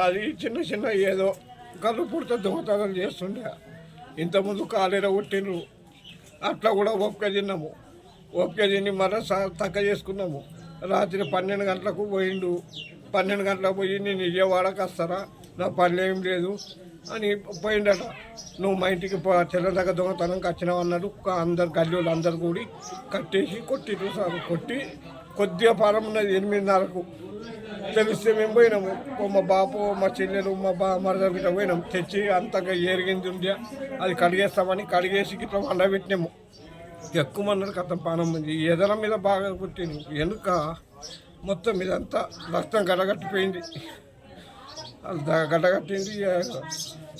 అది చిన్న చిన్న ఏదో కళ్ళు పుడితే దొంగతనాలు చేస్తుండే. ఇంతకుముందు కాలేర కొట్టిండ్రు, అట్లా కూడా ఒక్క తిన్నాము. ఒక్క తిని మళ్ళీ తక్కువ చేసుకున్నాము. రాత్రి 12 గంటలకు పోయిండు. 12 గంటలకు పోయి నేను విజయవాడకు వస్తారా, నా పని ఏం లేదు అని పోయిండట. నువ్వు మా ఇంటికి తెల్లదగ్గ దొంగతనంకి వచ్చినావు అన్నాడు. అందరు గల్లీలు అందరు కూడి కట్టేసి కొట్టిరు సార్. కొట్టి కొద్దిగా పారం ఉన్నది 8:30కు తెలిస్తే మేము పోయినాము. మా బాపు, మా చెల్లెలు, మా మరద గిట్ట పోయినాం. తెచ్చి అంతగా ఏరిగింది ఉండే అది కడిగేస్తామని కడిగేసి గిట్ల వండబెట్టినాము. ఎక్కువమన్నాడు కథ పానం ఉంది. ఎదల మీద బాగా కొట్టింది. వెనుక మొత్తం ఇదంతా రక్తం గడగట్టిపోయింది. అది గడగట్టింది.